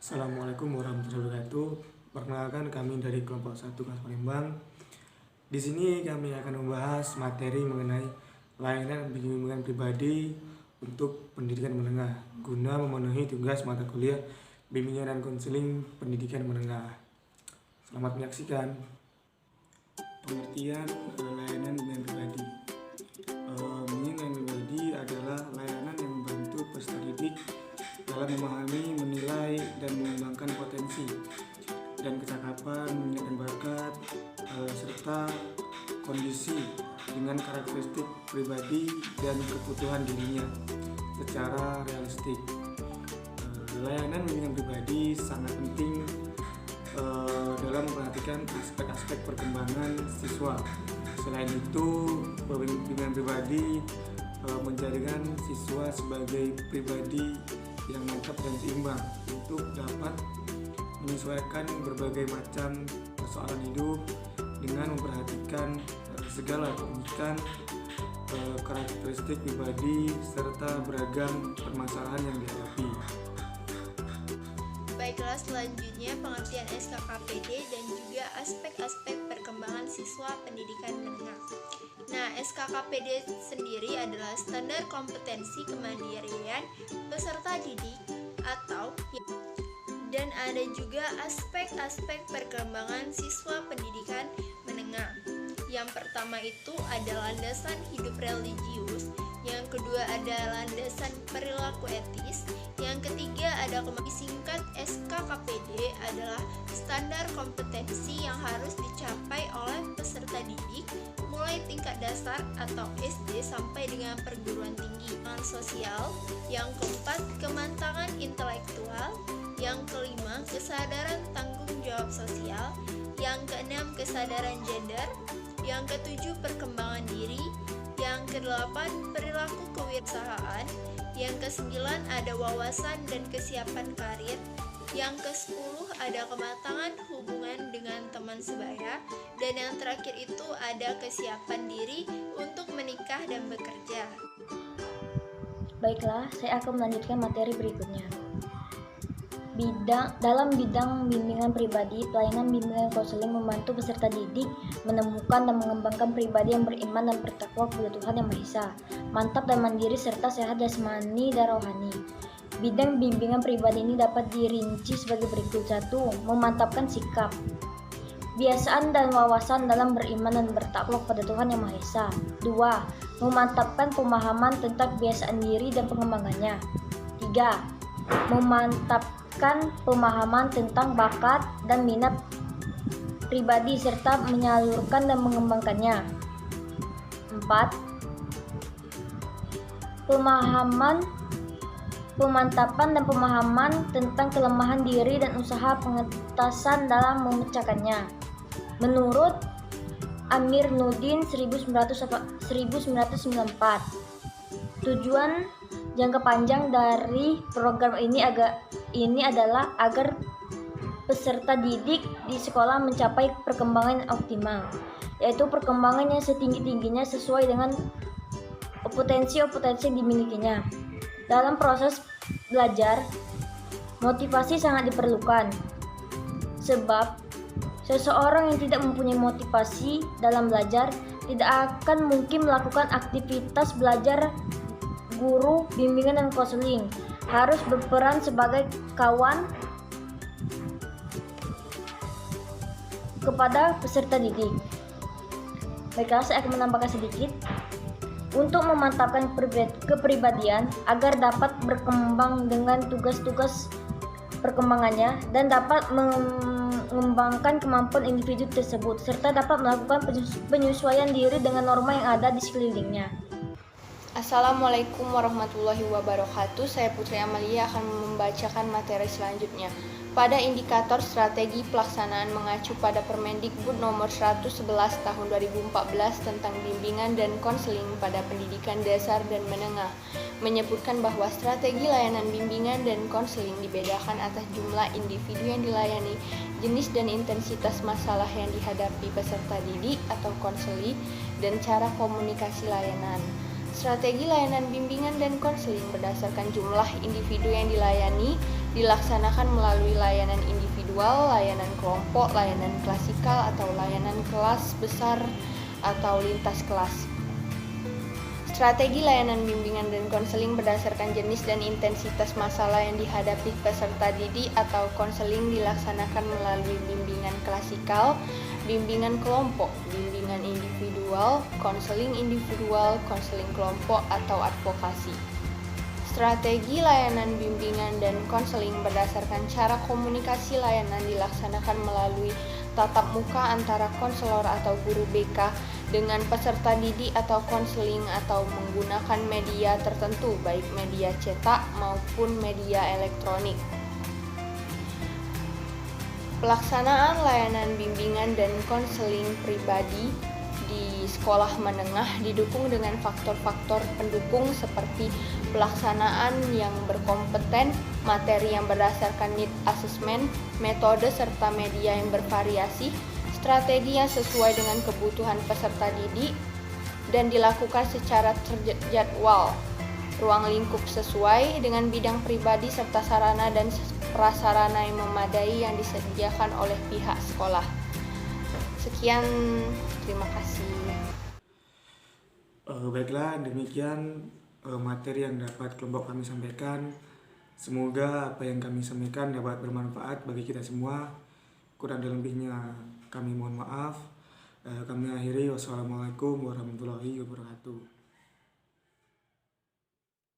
Assalamualaikum warahmatullahi wabarakatuh. Perkenalkan, kami dari kelompok 1 kelas Palembang. Di sini kami akan membahas materi mengenai layanan bimbingan pribadi untuk pendidikan menengah guna memenuhi tugas mata kuliah bimbingan dan konseling pendidikan menengah. Selamat menyaksikan. Pengertian layanan bimbingan pribadi. Bimbingan pribadi adalah layanan yang membantu peserta didik dalam memahami, menilai, dan mengembangkan potensi dan kecakapan, minat dan bakat, serta kondisi dengan karakteristik pribadi dan kebutuhan dirinya secara realistik. Layanan bimbingan pribadi sangat penting dalam memperhatikan aspek-aspek perkembangan siswa. Selain itu, bimbingan pribadi menjadikan siswa sebagai pribadi yang mantap dan seimbang untuk dapat menyesuaikan berbagai macam persoalan hidup dengan memperhatikan segala keunikan, karakteristik pribadi serta beragam permasalahan yang dihadapi. Baiklah, selanjutnya pengertian SKKPD dan juga aspek-aspek perkembangan siswa pendidikan menengah. Nah, SKKPD sendiri adalah standar kompetensi kemandirian peserta didik atau dan ada juga aspek-aspek perkembangan siswa pendidikan menengah. Yang pertama itu adalah landasan hidup religius, yang kedua ada landasan perilaku etis, yang ketiga ada singkat SKKPD adalah standar kompetensi yang harus dicapai oleh peserta didik mulai tingkat dasar atau SD sampai dengan perguruan tinggi. Sosial, yang keempat kemantapan intelektual, yang kelima kesadaran tanggung jawab sosial, yang keenam kesadaran gender, yang ketujuh perkembangan diri, yang kedelapan perilaku kewirausahaan, yang kesembilan ada wawasan dan kesiapan karir, yang ke-10 ada kematangan hubungan dengan teman sebaya, dan yang terakhir itu ada kesiapan diri untuk menikah dan bekerja. Baiklah, saya akan melanjutkan materi berikutnya. Dalam bidang bimbingan pribadi, pelayanan bimbingan konseling membantu peserta didik menemukan dan mengembangkan pribadi yang beriman dan bertakwa kepada Tuhan Yang Maha Esa, mantap dan mandiri serta sehat jasmani dan rohani. Bidang bimbingan pribadi ini dapat dirinci sebagai berikut. 1. Memantapkan sikap, kebiasaan dan wawasan dalam beriman dan bertakwa kepada Tuhan Yang Maha Esa. 2. Memantapkan pemahaman tentang kebiasaan diri dan pengembangannya. 3. Memantapkan pemahaman tentang bakat dan minat pribadi serta menyalurkan dan mengembangkannya. 4. Pemantapan dan pemahaman tentang kelemahan diri dan usaha pengentasan dalam memecahkannya. Menurut Amir Nudin 1994, tujuan jangka panjang dari program ini adalah agar peserta didik di sekolah mencapai perkembangan yang optimal, yaitu perkembangan yang setinggi-tingginya sesuai dengan potensi-potensi yang dimilikinya. Dalam proses belajar, motivasi sangat diperlukan, sebab seseorang yang tidak mempunyai motivasi dalam belajar tidak akan mungkin melakukan aktivitas belajar. Guru bimbingan dan konseling harus berperan sebagai kawan kepada peserta didik. Baiklah, saya akan menambahkan sedikit. Untuk memantapkan kepribadian agar dapat berkembang dengan tugas-tugas perkembangannya dan dapat mengembangkan kemampuan individu tersebut serta dapat melakukan penyesuaian diri dengan norma yang ada di sekelilingnya. Assalamualaikum warahmatullahi wabarakatuh. Saya Putri Amalia akan membacakan materi selanjutnya. Pada indikator strategi pelaksanaan mengacu pada Permendikbud nomor 111 tahun 2014 tentang bimbingan dan konseling pada pendidikan dasar dan menengah, menyebutkan bahwa strategi layanan bimbingan dan konseling dibedakan atas jumlah individu yang dilayani, jenis dan intensitas masalah yang dihadapi peserta didik atau konseli, dan cara komunikasi layanan. Strategi layanan bimbingan dan konseling berdasarkan jumlah individu yang dilayani dilaksanakan melalui layanan individual, layanan kelompok, layanan klasikal atau layanan kelas besar atau lintas kelas. Strategi layanan bimbingan dan konseling berdasarkan jenis dan intensitas masalah yang dihadapi peserta didik atau konseling dilaksanakan melalui bimbingan klasikal, bimbingan kelompok, bimbingan individual, konseling kelompok atau advokasi. Strategi layanan bimbingan dan konseling berdasarkan cara komunikasi layanan dilaksanakan melalui tatap muka antara konselor atau guru BK dengan peserta didik atau konseling atau menggunakan media tertentu baik media cetak maupun media elektronik. Pelaksanaan layanan bimbingan dan konseling pribadi di sekolah menengah didukung dengan faktor-faktor pendukung seperti pelaksanaan yang berkompeten, materi yang berdasarkan need assessment, metode serta media yang bervariasi, strategi yang sesuai dengan kebutuhan peserta didik, dan dilakukan secara terjadwal, ruang lingkup sesuai dengan bidang pribadi serta sarana dan prasarana yang memadai yang disediakan oleh pihak sekolah. Sekian, terima kasih. Baiklah, demikian materi yang dapat kelompok kami sampaikan. Semoga apa yang kami sampaikan dapat bermanfaat bagi kita semua. Kurang dan lebihnya kami mohon maaf. Kami akhiri. Wassalamualaikum warahmatullahi wabarakatuh.